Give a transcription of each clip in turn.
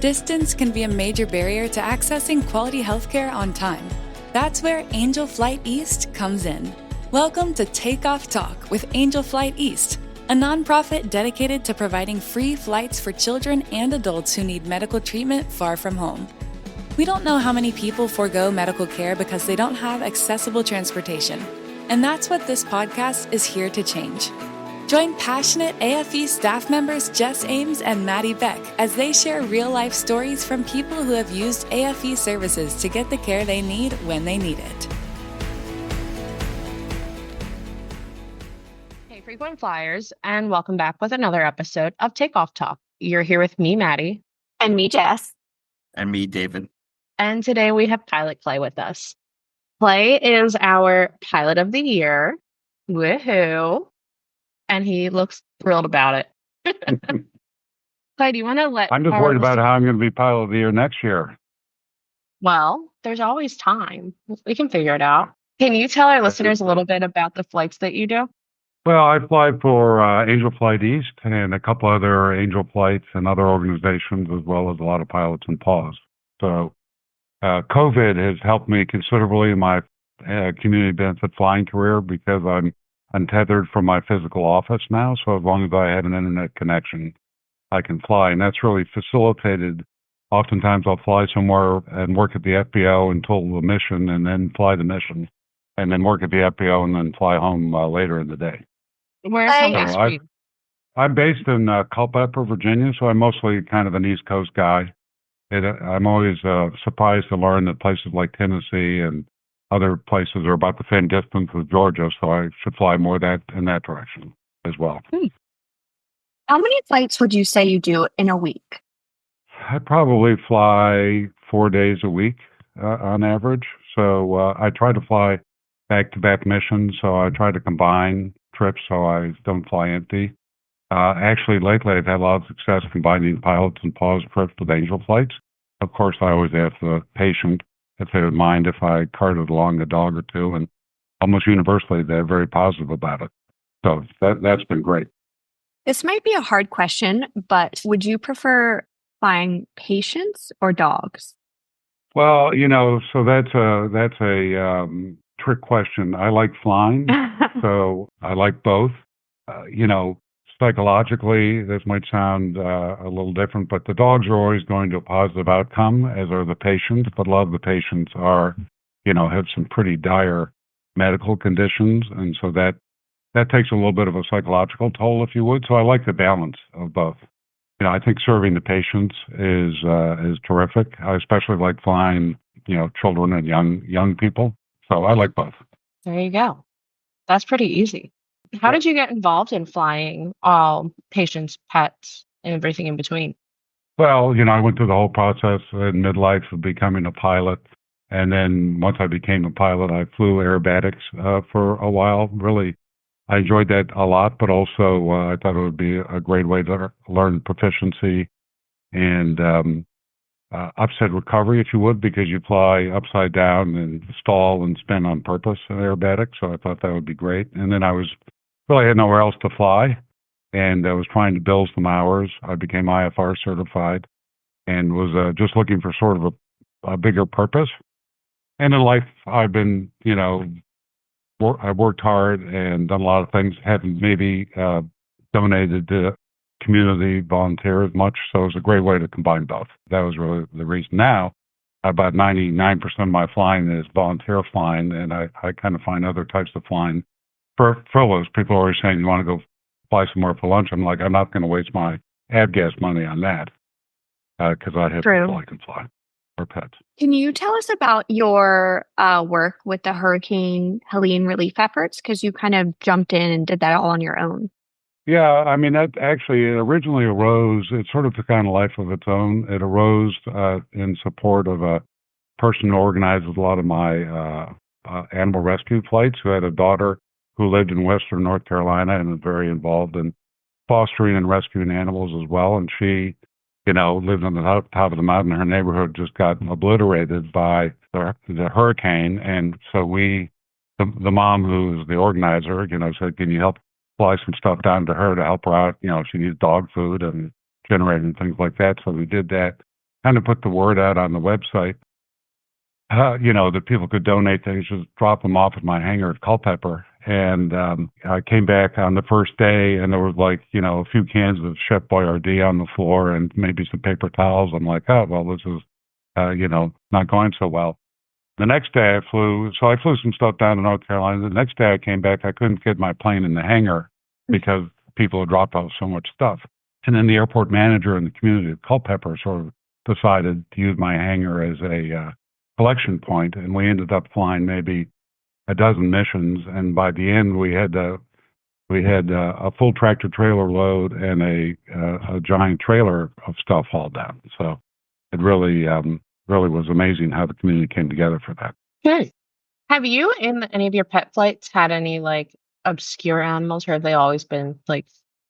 Distance can be a major barrier to accessing quality healthcare on time. That's where Angel Flight East comes in. Welcome to Takeoff Talk with Angel Flight East, a nonprofit dedicated to providing free flights for children and adults who need medical treatment far from home. We don't know how many people forego medical care because they don't have accessible transportation, and that's what this podcast is here to change. Join passionate AFE staff members Jess Ames and Maddie Beck as they share real-life stories from people who have used AFE services to get the care they need when they need it. Hey, frequent flyers, and welcome back with another episode of Takeoff Talk. You're here with me, Maddie. And me, Jess. And me, David. And today we have Pilot Kley with us. Kley is our Pilot of the Year. Woohoo! And he looks thrilled about it. Kley, do you want to let... I'm just worried about how I'm going to be Pilot of the Year next year. Well, there's always time. We can figure it out. Can you tell our listeners a little bit about the flights that you do? Well, I fly for Angel Flight East and a couple other Angel Flights and other organizations, as well as a lot of pilots and PAWs. So COVID has helped me considerably in my community benefit flying career because I'm untethered from my physical office now. So as long as I have an internet connection, I can fly. And that's really facilitated. Oftentimes I'll fly somewhere and work at the FBO until the mission and then fly the mission and then work at the FBO and then fly home later in the day. Where's home base for you? I'm based in Culpeper, Virginia, so I'm mostly kind of an East Coast guy. I'm always surprised to learn that places like Tennessee and other places are about the same distance as Georgia, so I should fly more in that direction as well. How many flights would you say you do in a week? I probably fly 4 days a week on average. So I try to fly back-to-back missions, so I try to combine trips so I don't fly empty. Actually, lately I've had a lot of success combining pilots and PAWs trips with Angel flights. Of course, I always ask the patient if they would mind if I carted along a dog or two, and almost universally they're very positive about it. So that's been great. This might be a hard question, but would you prefer flying patients or dogs? Well, so that's a trick question. I like flying, so I like both. Psychologically, this might sound a little different, but the dogs are always going to a positive outcome, as are the patients. But a lot of the patients have some pretty dire medical conditions, and so that takes a little bit of a psychological toll, if you would. So I like the balance of both. I think serving the patients is terrific. I especially like flying, children and young people. So I like both. There you go. That's pretty easy. How did you get involved in flying patients, pets, and everything in between? Well, I went through the whole process in midlife of becoming a pilot. And then once I became a pilot, I flew aerobatics for a while. Really, I enjoyed that a lot, but also I thought it would be a great way to learn proficiency and upside recovery, if you would, because you fly upside down and stall and spin on purpose in aerobatics. So I thought that would be great. And then I had nowhere else to fly, and I was trying to build some hours. I became IFR certified and was just looking for sort of a bigger purpose. And in life, I've been, I've worked hard and done a lot of things, haven't maybe donated to community volunteer as much. So it was a great way to combine both. That was really the reason. Now, about 99% of my flying is volunteer flying, and I kind of find other types of flying frivolous. People are always saying, you want to go fly somewhere for lunch? I'm like, I'm not going to waste my gas money on that because I have people I can fly or pets. Can you tell us about your work with the Hurricane Helene relief efforts? Because you kind of jumped in and did that all on your own. Yeah, I mean, that actually originally arose, it sort of took on a life of its own. It arose in support of a person who organized a lot of my animal rescue flights, who had a daughter who lived in Western North Carolina and was very involved in fostering and rescuing animals as well. And she, lived on the top of the mountain. Her neighborhood just got obliterated by the hurricane. And so the mom who's the organizer, said, can you help fly some stuff down to her to help her out? She needs dog food and generating things like that. So we did that. kind of put the word out on the website, that people could donate things, just drop them off at my hangar at Culpeper. And I came back on the first day, and there was a few cans of Chef Boyardee on the floor and maybe some paper towels. I'm like, oh, well, this is, not going so well. The next day I flew some stuff down to North Carolina. The next day I came back, I couldn't get my plane in the hangar because people had dropped off so much stuff. And then the airport manager and the community of Culpeper sort of decided to use my hangar as a collection point, and we ended up flying maybe a dozen missions. And by the end, we had a full tractor trailer load and a giant trailer of stuff hauled down. So it really was amazing how the community came together for that. Good. Have you, in any of your pet flights, had any obscure animals, or have they always been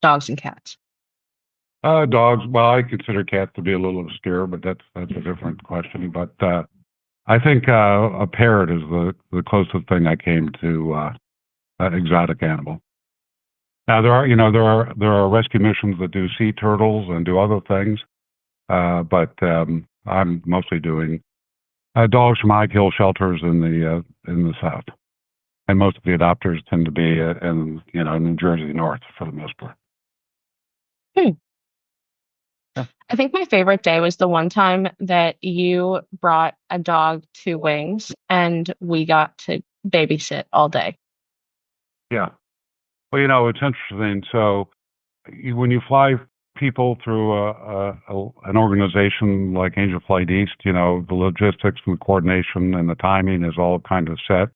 dogs and cats? Dogs. Well, I consider cats to be a little obscure, but that's a different question. But I think a parrot is the closest thing I came to exotic animal. Now there are rescue missions that do sea turtles and do other things, but I'm mostly doing dogs from high kill shelters in the South, and most of the adopters tend to be in New Jersey North for the most part. I think my favorite day was the one time that you brought a dog to Wings and we got to babysit all day. Yeah. Well, it's interesting. So when you fly people through an organization like Angel Flight East, the logistics and the coordination and the timing is all kind of set.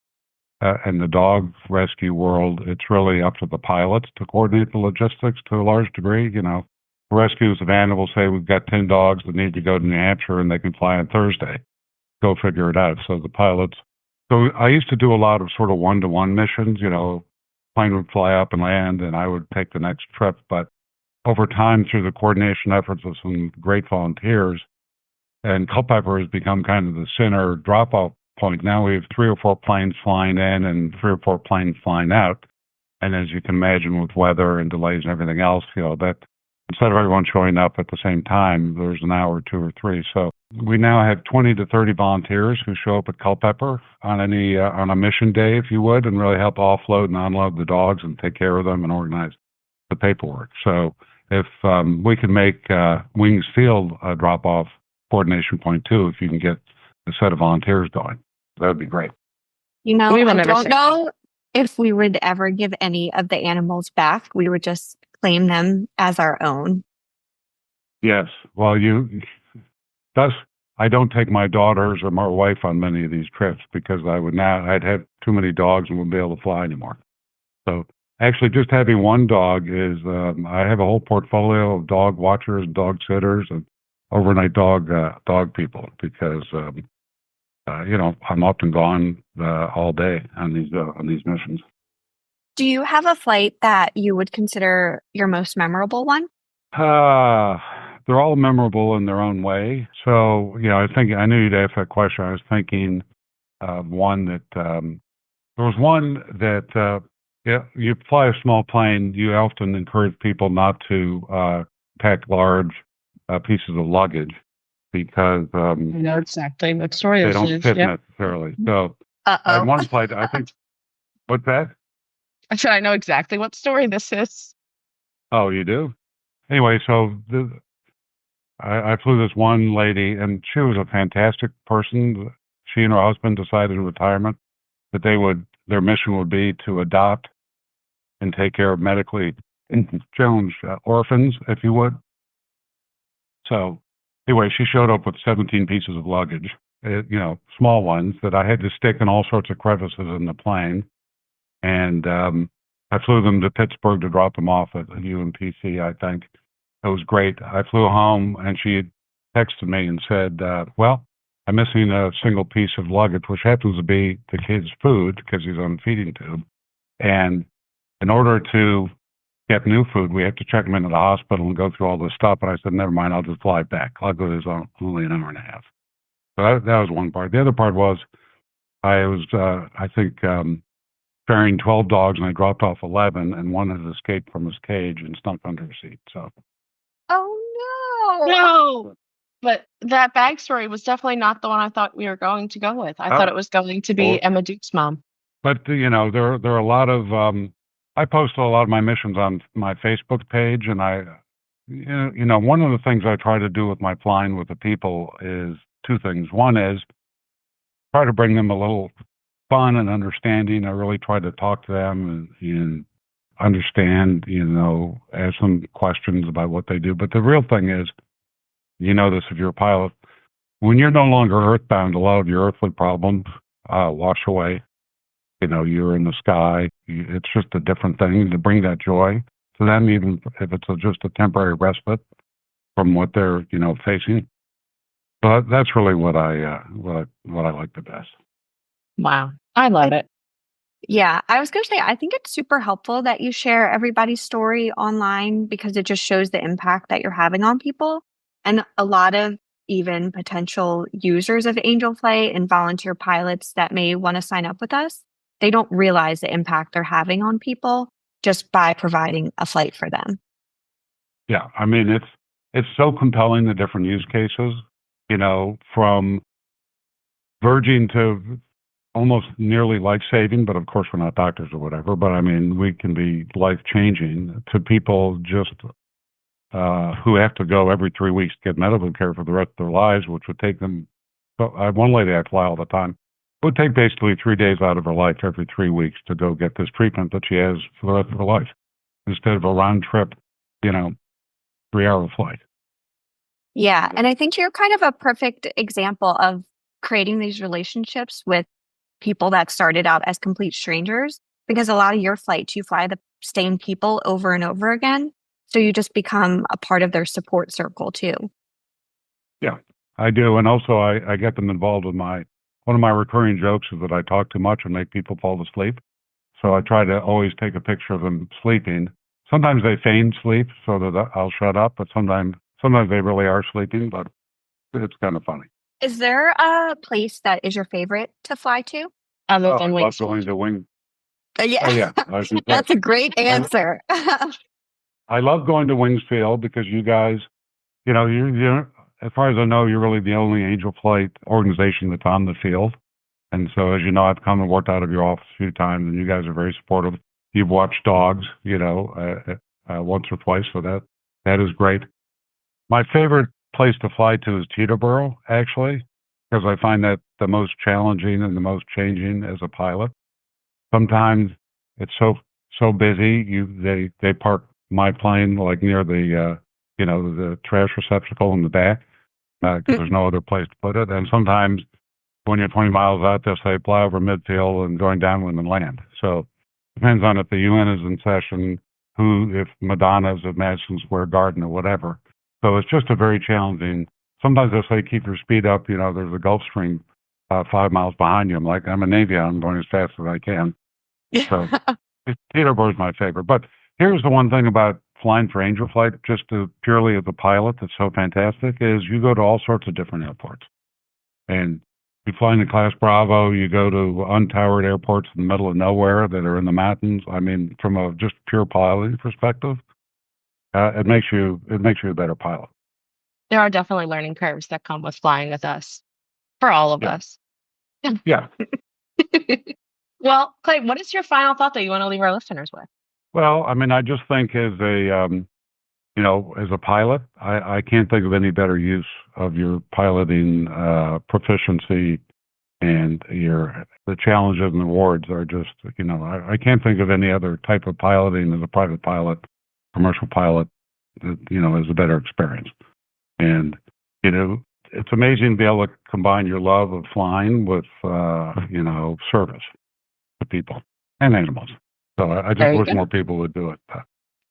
In the dog rescue world, it's really up to the pilots to coordinate the logistics to a large degree. Rescue Savannah will say, we've got 10 dogs that need to go to New Hampshire and they can fly on Thursday. Go figure it out. So the pilots. So I used to do a lot of sort of one-to-one missions. Plane would fly up and land and I would take the next trip. But over time, through the coordination efforts of some great volunteers, and Culpeper has become kind of the center drop-off point. Now we have 3 or 4 planes flying in and 3 or 4 planes flying out. And as you can imagine, with weather and delays and everything else, that instead of everyone showing up at the same time, there's an hour, 2 or 3. So we now have 20 to 30 volunteers who show up at Culpeper on a mission day, if you would, and really help offload and unload the dogs and take care of them and organize the paperwork. So if we can make Wings Field a drop-off coordination point too, if you can get a set of volunteers going, that would be great. We will I never don't say. know if we would ever give any of the animals back. We would just claim them as our own. Yes. Well, I don't take my daughters or my wife on many of these trips because I'd have too many dogs and wouldn't be able to fly anymore. So actually just having one dog is, I have a whole portfolio of dog watchers, dog sitters, and overnight dog people because, I'm often gone all day on these missions. Do you have a flight that you would consider your most memorable one? They're all memorable in their own way. So, I knew you'd ask that question. I was thinking of one that, there was one that, you fly a small plane, you often encourage people not to pack large pieces of luggage because I know exactly what story they this don't is. fit Yep. necessarily. So I had one flight, I think, what's that? I said, I know exactly what story this is. Oh, you do? Anyway, so I flew this one lady, and she was a fantastic person. She and her husband decided in retirement that their mission would be to adopt and take care of medically challenged orphans, if you would. So anyway, she showed up with 17 pieces of luggage, small ones that I had to stick in all sorts of crevices in the plane. And I flew them to Pittsburgh to drop them off at UMPC, I think. It was great. I flew home, and she had texted me and said, well, I'm missing a single piece of luggage, which happens to be the kid's food because he's on a feeding tube. And in order to get new food, we have to check him into the hospital and go through all this stuff. And I said, never mind, I'll just fly back. Luckily, it was only an hour and a half. So that was one part. The other part was I was, carrying 12 dogs, and I dropped off 11, and one had escaped from his cage and snuck under a seat. So. Oh, no. No. But that backstory was definitely not the one I thought we were going to go with. I thought it was going to Well, be Emma Duke's mom. but there are a lot of I post a lot of my missions on my Facebook page, and one of the things I try to do with my flying with the people is two things. One is try to bring them a little fun and understanding. I really try to talk to them and understand, ask some questions about what they do. But the real thing is, you know this if you're a pilot, when you're no longer earthbound, a lot of your earthly problems wash away. You're in the sky. It's just a different thing to bring that joy to them, even if it's just a temporary respite from what they're, facing. But that's really what I like the best. Wow. I love it. Yeah, I was going to say, I think it's super helpful that you share everybody's story online because it just shows the impact that you're having on people. And a lot of even potential users of Angel Flight and volunteer pilots that may want to sign up with us, they don't realize the impact they're having on people just by providing a flight for them. Yeah, I mean it's so compelling, the different use cases, from verging to almost nearly life-saving, but of course we're not doctors or whatever, but I mean we can be life-changing to people just who have to go every 3 weeks to get medical care for the rest of their lives, which would take them. So I have one lady I fly all the time. It would take basically 3 days out of her life every 3 weeks to go get this treatment that she has for the rest of her life, instead of a round trip, 3-hour flight. Yeah, and I think you're kind of a perfect example of creating these relationships with people that started out as complete strangers, because a lot of your flights, you fly the same people over and over again. So you just become a part of their support circle too. Yeah, I do. And also I get them involved with one of my recurring jokes is that I talk too much and make people fall asleep. So I try to always take a picture of them sleeping. Sometimes they feign sleep so that I'll shut up, but sometimes they really are sleeping, but it's kind of funny. Is there a place that is your favorite to fly to? Other than I love Wings. going to Wing. Yeah, Oh yeah, I can say. that's a great answer. I love going to Wings Field because you guys, you're as far as I know, you're really the only Angel Flight organization that's on the field. And so, as you know, I've come and worked out of your office a few times, and you guys are very supportive. You've watched dogs, once or twice, so that is great. My favorite place to fly to is Teterboro, actually, because I find that the most challenging and the most changing as a pilot. Sometimes it's so busy. They park my plane like near the trash receptacle in the back because there's no other place to put it. And sometimes when you're 20 miles out, they'll say fly over midfield and going downwind and land. So depends on if the UN is in session, if Madonna's at Madison Square Garden or whatever. So it's just a very challenging. Sometimes they'll say keep your speed up. There's a Gulf Stream 5 miles behind you. I'm like, I'm a Navy. I'm going as fast as I can. So Teterboro is my favorite. But here's the one thing about flying for Angel Flight, just purely as a pilot, that's so fantastic, is you go to all sorts of different airports. And you fly in Class Bravo, you go to untowered airports in the middle of nowhere that are in the mountains. I mean, from a just pure piloting perspective, it makes you a better pilot. There are definitely learning curves that come with flying with us, for all of us. Yeah. Well, Kley, what is your final thought that you want to leave our listeners with? Well, I mean, I just think as a pilot, I can't think of any better use of your piloting proficiency, and the challenges and rewards are just, I can't think of any other type of piloting as a private pilot, commercial pilot, that, is a better experience. And, it's amazing to be able to combine your love of flying with, service to people and animals. So I just wish more people would do it.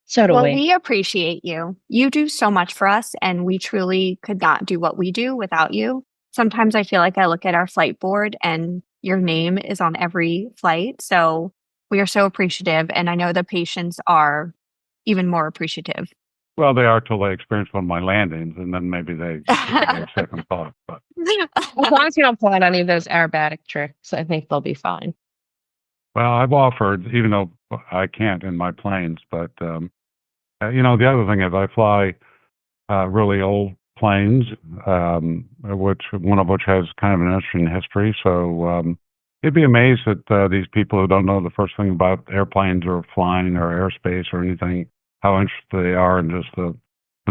So do Well, we. we appreciate you. You do so much for us, and we truly could not do what we do without you. Sometimes I feel like I look at our flight board and your name is on every flight. So we are so appreciative. And I know the patients are even more appreciative. Well, they are till they experience one of my landings, and then maybe they have second thought. But As long as you don't pull out any of those aerobatic tricks, I think they'll be fine. well, I've offered, even though I can't in my planes, but the other thing is I fly really old planes, which one of which has kind of an interesting history. So you'd be amazed at these people who don't know the first thing about airplanes or flying or airspace or anything, how interested they are in just the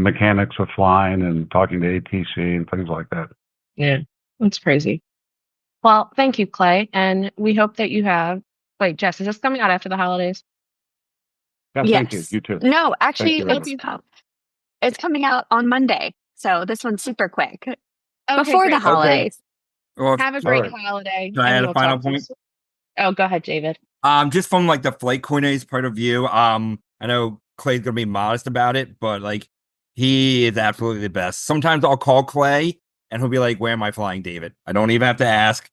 mechanics of flying and talking to ATC and things like that. Yeah, that's crazy. Well, thank you, Kley. And we hope that you have. Wait, Jess, is this coming out after the holidays? Yeah, thank you. Yes. You too. No, actually, you very much. it's coming out on Monday. So this one's super quick. Okay, Before the great. holidays. Well, Have a great right. holiday. Can I and add a we'll final talk to you point? soon. Oh, go ahead, David. just from like the flight coordinator's point of view, I know Clay's gonna be modest about it, but like he is absolutely the best. Sometimes I'll call Kley and he'll be like, "Where am I flying, David?" I don't even have to ask.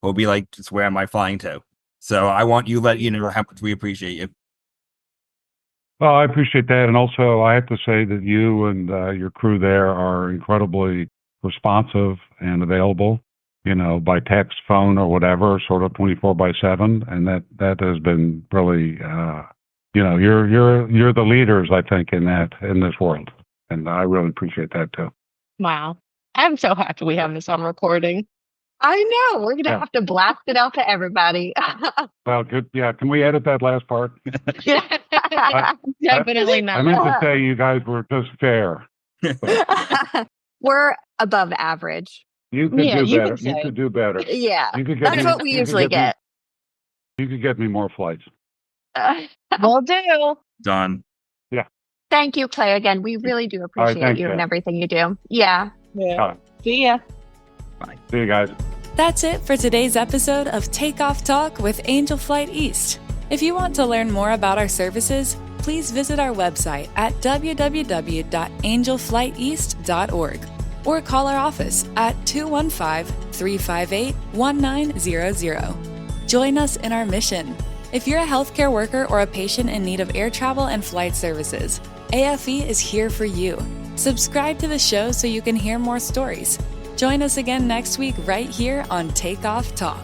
He'll be like, "Just where am I flying to?" So I want you to let you know how much we appreciate you. Well, I appreciate that. And also, I have to say that you and your crew there are incredibly responsive and available, by text, phone, or whatever, sort of 24/7. And that has been really, you're the leaders, I think, in this world. And I really appreciate that too. Wow. I'm so happy we have this on recording. I know. We're going to Yeah. have to blast it out to everybody. Well, good. Yeah. Can we edit that last part? Definitely I not. meant to say you guys were just fair. We're above average. You could Yeah, do you better. could You say. could do better. Yeah. You could get That's me, what we you could usually get. get. You could get me more flights. Will do. Done. Thank you, Kley. Again, we really do appreciate thanks, you and Jen. everything you do. Yeah. Yeah. See ya. See you guys. That's it for today's episode of Takeoff Talk with Angel Flight East. If you want to learn more about our services, please visit our website at www.angelflighteast.org or call our office at 215-358-1900. Join us in our mission. If you're a healthcare worker or a patient in need of air travel and flight services, AFE is here for you. Subscribe to the show so you can hear more stories. Join us again next week right here on Takeoff Talk.